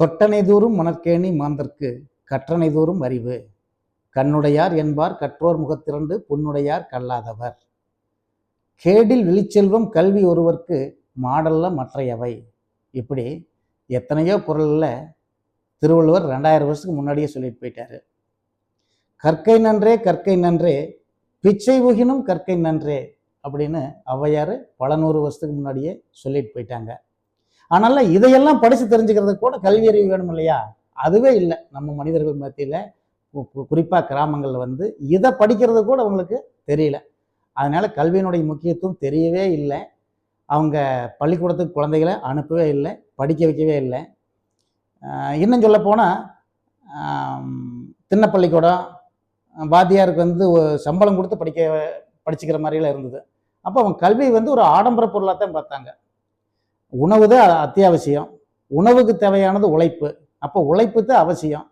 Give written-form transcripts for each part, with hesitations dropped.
தொட்டனை தூரும் மணற்கேணி மாந்தர்க்கு கற்றனை தூரும் அறிவு கண்ணுடையார் என்பார் கற்றோர் முகத்திரண்டு புண்ணுடையார் கல்லாதவர். கேடில் விழிச்செல்வம் கல்வி ஒருவர்க்கு மாடல்ல மற்றையவை. இப்படி எத்தனையோ குறளில் திருவள்ளுவர் 2000 வருஷத்துக்கு முன்னாடியே சொல்லிட்டு போயிட்டாரு. கற்கை நன்றே கற்கை நன்றே பிச்சை புகினும் கற்கை நன்றே அப்படின்னு ஔவையார் பல 100 வருஷத்துக்கு முன்னாடியே சொல்லிட்டு போயிட்டாங்க. அதனால இதையெல்லாம் படித்து தெரிஞ்சுக்கிறதுக்கு கூட கல்வி அறிவு வேணும் இல்லையா? அதுவே இல்லை நம்ம மனிதர்கள் மத்தியில், குறிப்பாக கிராமங்களில் இதை படிக்கிறது கூட அவங்களுக்கு தெரியல. அதனால கல்வியினுடைய முக்கியத்துவம் தெரியவே இல்லை. அவங்க பள்ளிக்கூடத்துக்கு குழந்தைகளை அனுப்பவே இல்லை, படிக்க வைக்கவே இல்லை. இன்னும் சொல்ல போனால் திண்ண பள்ளிக்கூடம் வாத்தியாருக்கு சம்பளம் கொடுத்து படிச்சுக்கிற மாதிரிலாம் இருந்தது. அப்போ அவங்க கல்வி ஒரு ஆடம்பர பொருளாக தான் பார்த்தாங்க. உணவு தான் அத்தியாவசியம், உணவுக்கு தேவையானது உழைப்பு. அப்போ உழைப்பு தான் அவசியம்,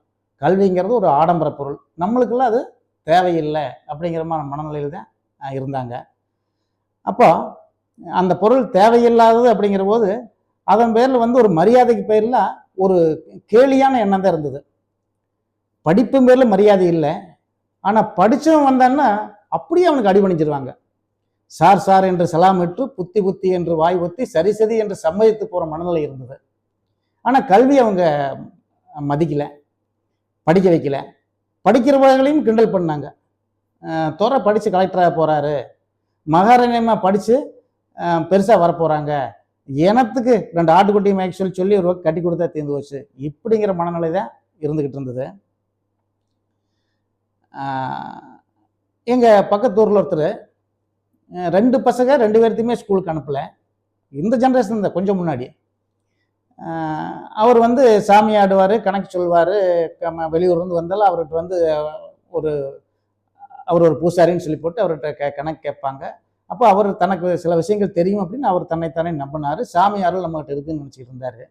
கல்விங்கிறது ஒரு ஆடம்பர பொருள். நம்மளுக்கெல்லாம் அது தேவையில்லை அப்படிங்கிற மாதிரி மனநிலையில் தான் இருந்தாங்க. அப்போ அந்த பொருள் தேவையில்லாதது அப்படிங்கிற போது அதன் பேரில் ஒரு மரியாதைக்கு பேரில் ஒரு கேலியான எண்ணம் தான் இருந்தது. படிப்பு பேரில் மரியாதை இல்லை, ஆனால் படித்தவன் வந்தான்னா அப்படியே அவனுக்கு அடிபணிச்சிருவாங்க. சார் சார் என்று சலாம் விட்டு புத்தி புத்தி என்று வாய் ஒத்தி சரி சரி என்று சம்மதித்து போகிற மனநிலை இருந்தது. ஆனால் கல்வி அவங்க மதிக்கலை, படிக்க வைக்கல. படிக்கிறவர்களையும் கிண்டல் பண்ணாங்க. துறை படித்து கலெக்டராக போகிறாரு, மகாராணியமாக படித்து பெருசாக வரப்போகிறாங்க, இனத்துக்கு 2 ஆட்டுக்குட்டியும் மேய்க்க சொல்லி ஒரு கட்டி கொடுத்தா தீர்ந்து போச்சு, இப்படிங்கிற மனநிலை தான் இருந்துக்கிட்டு இருந்தது. எங்கள் பக்கத்தூரில் ஒருத்தர் 2 பசங்க 2 பேர்த்தையுமே ஸ்கூலுக்கு அனுப்பலை. இந்த ஜென்ரேஷன் தான், கொஞ்சம் முன்னாடி. அவர் சாமி ஆடுவார், கணக்கு சொல்வார். வெளியூர்லேருந்து வந்தாலும் அவர்கிட்ட அவர் ஒரு பூசாரின்னு சொல்லி போட்டு அவர்கிட்ட கணக்கு கேட்பாங்க. அப்போ அவர் தனக்கு சில விஷயங்கள் தெரியும் அப்படின்னு அவர் தன்னைத்தானே நம்பினார். சாமி அருள் நம்மகிட்ட இருக்குன்னு நினச்சிட்டு இருந்தார்.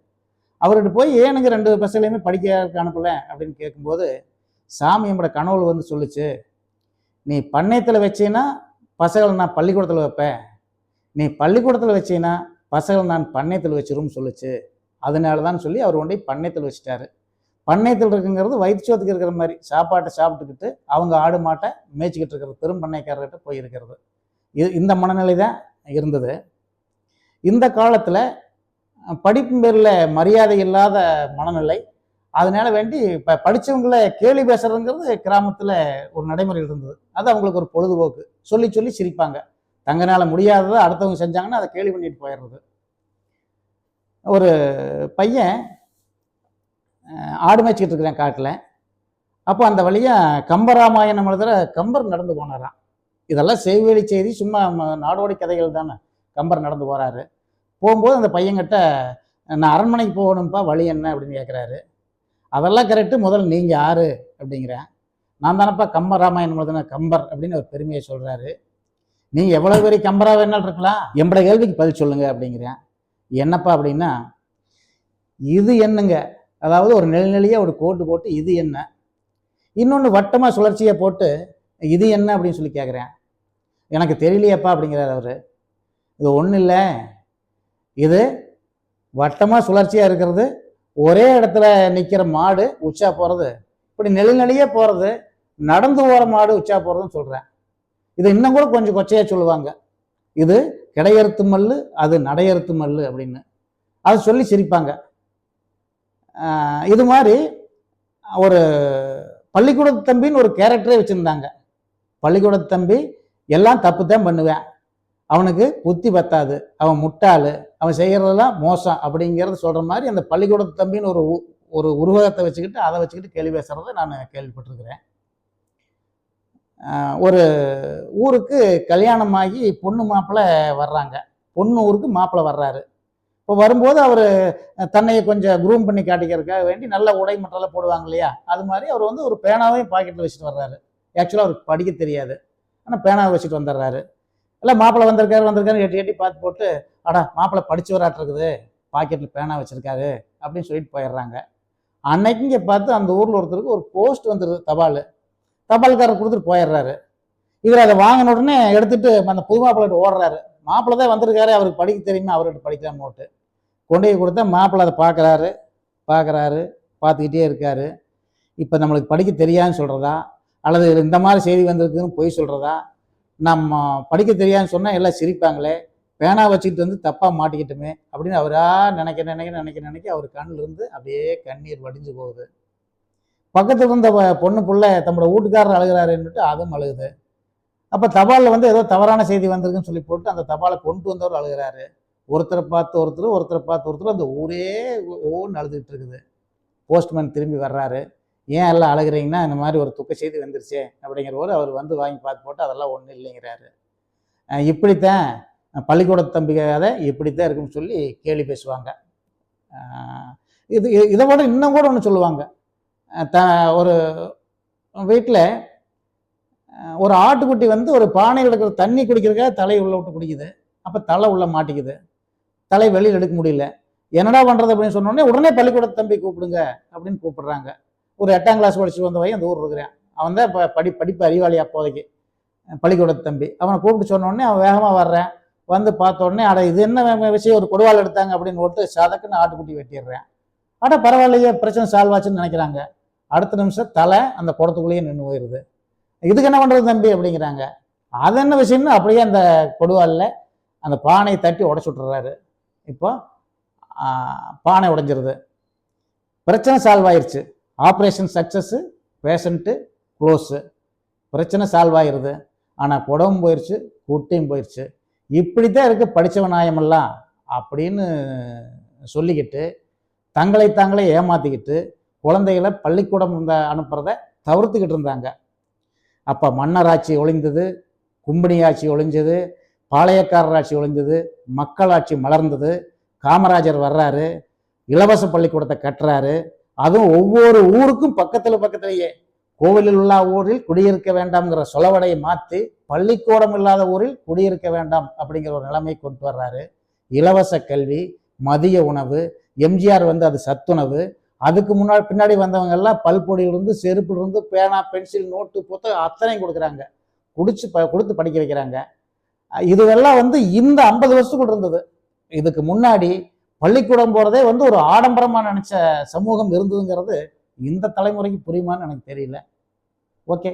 அவர்கிட்ட போய் ஏனுங்க 2 பசங்களையுமே படிக்க அனுப்பலை அப்படின்னு கேட்கும்போது, சாமி நம்மளோட கனவுல சொல்லிச்சு, நீ பண்ணையத்தில் வச்சீன்னா பசங்களை நான் பள்ளிக்கூடத்தில் வைப்பேன், நீ பள்ளிக்கூடத்தில் வச்சீங்கன்னா பசங்களை நான் பண்ணையத்தில் வச்சிரும்னு சொல்லிச்சு, அதனால தான் சொல்லி அவர் கொண்டு பண்ணையத்தில் வச்சுட்டாரு. பண்ணையத்தில் இருக்குங்கிறது வயிற்றுச்சோத்துக்கு இருக்கிற மாதிரி, சாப்பாட்டை சாப்பிட்டுக்கிட்டு அவங்க ஆடு மாட்டை மேய்ச்சிக்கிட்டு இருக்கிறது, பெரும் பண்ணைக்காரர்கிட்ட போய் இருக்கிறது. இந்த மனநிலை தான் இருந்தது. இந்த காலத்தில் படிப்பு பேரில் மரியாதை இல்லாத மனநிலை. அதனால வேண்டி இப்போ படித்தவங்களை கேலி பேசுறதுங்கிறது கிராமத்தில் ஒரு நடைமுறையில் இருந்தது. அது அவங்களுக்கு ஒரு பொழுதுபோக்கு. சொல்லி சொல்லி சிரிப்பாங்க. தங்கனால முடியாததை அடுத்தவங்க செஞ்சாங்கன்னா அதை கேலி பண்ணிட்டு போயிடுறது. ஒரு பையன் ஆடு மேய்ச்சிக்கிட்டு இருக்கிறேன் காட்டில். அப்போ அந்த வழியாக கம்பராமாயணம் எழுதுகிற கம்பர் நடந்து போனாராம். இதெல்லாம் செய்வெளி செய்தி, சும்மா நாடோடி கதைகள் தானே. கம்பர் நடந்து போகிறாரு. போகும்போது அந்த பையன்கிட்ட, நான் அரண்மனைக்கு போகணும்ப்பா, வழி என்ன அப்படின்னு கேட்குறாரு. அதெல்லாம் கரெக்டு, முதல்ல நீங்கள் யார் அப்படிங்கிறேன். நான் தானப்பா கம்பராமாயணம் எழுதுன கம்பர் அப்படின்னு ஒரு பெருமையை சொல்கிறாரு. நீங்கள் எவ்வளோ பெரிய கம்பராக வேணாலும் இருக்கலாம், என்னோட கேள்விக்கு பதில் சொல்லுங்க அப்படிங்கிறேன். என்னப்பா அப்படின்னா, இது என்னங்க, அதாவது ஒரு நெல்நிலையாக ஒரு கோட்டு போட்டு இது என்ன, இன்னொன்று வட்டமாக சுழற்சியை போட்டு இது என்ன அப்படின்னு சொல்லி கேட்குறேன். எனக்கு தெரியலையப்பா அப்படிங்கிறார் அவர். இது ஒன்றும் இல்லை, இது வட்டமாக சுழற்சியாக இருக்கிறது, ஒரே இடத்துல நிற்கிற மாடு உச்சா போகிறது, இப்படி நெல்நிலையே போகிறது, நடந்து போகிற மாடு உச்சா போகிறதுன்னு சொல்கிறேன். இது இன்னும் கூட கொஞ்சம் கொச்சையாக சொல்லுவாங்க, இது கிடையறுத்து மல்லு, அது நடையறுத்து மல்லு அப்படின்னு. அது சொல்லி சிரிப்பாங்க. இது மாதிரி ஒரு பள்ளிக்கூடத்து தம்பின்னு ஒரு கேரக்டரே வச்சுருந்தாங்க. பள்ளிக்கூடத்து தம்பி எல்லாம் தப்பு தான் பண்ணுவேன், அவனுக்கு புத்தி பத்தாது, அவன் முட்டாள், அவன் செய்கிறதெல்லாம் மோசம் அப்படிங்கிறத சொல்கிற மாதிரி அந்த பள்ளிக்கூடத்து தம்பின்னு ஒரு உருவகத்தை வச்சுக்கிட்டு அதை வச்சுக்கிட்டு கேள்வி பேசுகிறத நான் கேள்விப்பட்டிருக்கிறேன். ஒரு ஊருக்கு கல்யாணமாகி பொண்ணு மாப்பிள்ளை வர்றாங்க. பொண்ணு ஊருக்கு மாப்பிள்ளை வர்றாரு. இப்போ வரும்போது அவர் தன்னை கொஞ்சம் க்ரூம் பண்ணி காட்டிக்கிறதுக்காக வேண்டி நல்ல உடை மட்டெல்லாம் போடுவாங்க இல்லையா, அது மாதிரி அவர் ஒரு பேனாவையும் பாக்கெட்டில் வச்சுட்டு வர்றாரு. ஆக்சுவலாக அவருக்கு படிக்க தெரியாது, ஆனால் பேனாவை வச்சுட்டு வந்துடுறாரு. எல்லாம் மாப்பிள்ளை வந்திருக்காரு எட்டி எட்டி பார்த்து போட்டு, அடா மாப்பிள்ளை படிச்சு வராட்டிருக்குது, பாக்கெட்டில் பேனா வச்சுருக்காரு அப்படின்னு சொல்லிட்டு போயிடுறாங்க. அன்னைக்கு இங்கே பார்த்து அந்த ஊரில் ஒருத்தருக்கு ஒரு போஸ்ட் வந்துடுது, தபால்காரர் கொடுத்துட்டு போயிடுறாரு. இவர் அதை வாங்கின உடனே எடுத்துட்டு அந்த புது மாப்பிள்ளை ஓடுறாரு. மாப்பிள்ளை தான் வந்திருக்காரு, அவருக்கு படிக்க தெரியுமா, அவர்கிட்ட படிக்கலாம் போட்டு கொண்டு போய் கொடுத்தா மாப்பிள்ளை அதை பார்க்குறாரு. பார்க்குறாரு, பார்த்துக்கிட்டே இருக்காரு. இப்போ நம்மளுக்கு படிக்க தெரியாதுன்னு சொல்கிறதா, அல்லது இந்த மாதிரி செய்தி வந்திருக்குன்னு பொய் சொல்கிறதா, நம்ம படிக்க தெரியாதுன்னு சொன்னால் எல்லாம் சிரிப்பாங்களே, பேனா வச்சுக்கிட்டு வந்து தப்பாக மாட்டிக்கிட்டுமே அப்படின்னு அவரா நினைக்க அவர் கண்ணிலிருந்து அப்படியே கண்ணீர் வடிஞ்சு போகுது. பக்கத்தில் இருந்த பொண்ணு புள்ள தன்னோட வீட்டுக்காரர் அழுகிறாருன்னுட்டு அதுவும் அழுகுது. அப்போ தபாலில் வந்து ஏதோ தவறான செய்தி வந்திருக்குன்னு சொல்லி போட்டு அந்த தபாலை கொண்டு வந்தவர் அழுகிறாரு. ஒருத்தரை பார்த்து ஒருத்தர் அந்த ஊரே ஓன்னு அழுதுகிட்டு இருக்குது. போஸ்ட்மேன் திரும்பி வர்றாரு. ஏன் எல்லாம் அழுகிறீங்கன்னா, இந்த மாதிரி ஒரு துக்க செய்தி வந்துருச்சே அப்படிங்கிறவர் அவர் வந்து வாங்கி பார்த்து போட்டு அதெல்லாம் ஒன்றும் இல்லைங்கிறாரு. இப்படித்தான் பள்ளிக்கூட தம்பி கதை இப்படித்தான் இருக்குன்னு சொல்லி கேலி பேசுவாங்க. இதை விட இன்னும் கூட ஒன்று சொல்லுவாங்க. ஒரு வீட்டில் ஒரு ஆட்டுக்குட்டி வந்து ஒரு பானையில் இருக்கிற தண்ணி குடிக்கிறதுக்காக தலையை உள்ள விட்டு குடிக்குது. அப்போ தலை உள்ள மாட்டிக்குது. தலை வெளியில் எடுக்க முடியல. என்னடா பண்ணுறது அப்படின்னு சொன்னோடனே உடனே பள்ளிக்கூட தம்பி கூப்பிடுங்க அப்படின்னு கூப்பிடுறாங்க. ஒரு 8ஆம் கிளாஸ் படிச்சு வந்த பையன் அந்த ஊர் இருக்கிறான். அவன் தான் இப்போ படிப்பு அறிவாளி அப்போதைக்கு. பள்ளிக்கூட தம்பி அவனை கூப்பிட்டு சொன்னோடனே அவன் வேகமாக வர்றேன். வந்து பார்த்த உடனே இது என்ன விஷயம், ஒரு கொடுவாள் எடுத்தாங்க அப்படின்னு போட்டு சதக்குன்னு ஆட்டுக்குட்டி வெட்டிடுறேன். பரவாயில்லையே, பிரச்சனை சால்வ் ஆச்சுன்னு நினைக்கிறாங்க. அடுத்த நிமிஷம் தலை அந்த குடத்துக்குள்ளேயே நின்று போயிடுது. இதுக்கு என்ன பண்ணுறது தம்பி அப்படிங்கிறாங்க. அது என்ன விஷயம்னு அப்படியே அந்த கொடுவாளில் அந்த பானையை தட்டி உடச்சு விட்டுறாரு. இப்போ பானை உடைஞ்சிருது. பிரச்சனை சால்வ் ஆயிடுச்சு. Operation success, patient close. பிரச்சனை சால்வ் ஆகிடுது. ஆனால் குடவும் போயிடுச்சு, குட்டையும் போயிடுச்சு. இப்படித்தான் இருக்கு படித்தவ நியாயமெல்லாம் அப்படின்னு சொல்லிக்கிட்டு தங்களை தாங்களே ஏமாற்றிக்கிட்டு குழந்தைகளை பள்ளிக்கூடம் அனுப்புறதை தவிர்த்துக்கிட்டு இருந்தாங்க. அப்போ மன்னராட்சி ஒழிந்தது, கும்பினி ஆட்சி ஒழிஞ்சது, பாளையக்காரர் ஆட்சி ஒழிந்தது, மக்களாட்சி மலர்ந்தது. காமராஜர் வர்றாரு, இலவச பள்ளிக்கூடத்தை கட்டுறாரு. அதுவும் ஒவ்வொரு ஊருக்கும் பக்கத்திலேயே கோவிலில் உள்ள ஊரில் குடியிருக்க வேண்டாம்ங்கிற சொலவடையை மாற்றி பள்ளிக்கூடம் இல்லாத ஊரில் குடியிருக்க வேண்டாம் அப்படிங்கிற ஒரு நிலைமை கொண்டு வர்றாரு. இலவச கல்வி, மதிய உணவு, எம்ஜிஆர் வந்து அது சத்துணவு. அதுக்கு பின்னாடி வந்தவங்க எல்லாம் பல்பொடியிலிருந்து செருப்பிலிருந்து பேனா, பென்சில், நோட்டு, புத்தகம் அத்தனையும் கொடுக்குறாங்க. கொடுத்து படிக்க வைக்கிறாங்க. இதுவெல்லாம் வந்து இந்த 50 வருஷத்துக்குள்ள இருந்தது. இதுக்கு முன்னாடி பள்ளிக்கூடம் போறதே வந்து ஒரு ஆடம்பரமா நினைச்ச சமூகம் இருந்ததுங்கிறது இந்த தலைமுறைக்கு புரியுமான்னு எனக்கு தெரியல. ஓகே.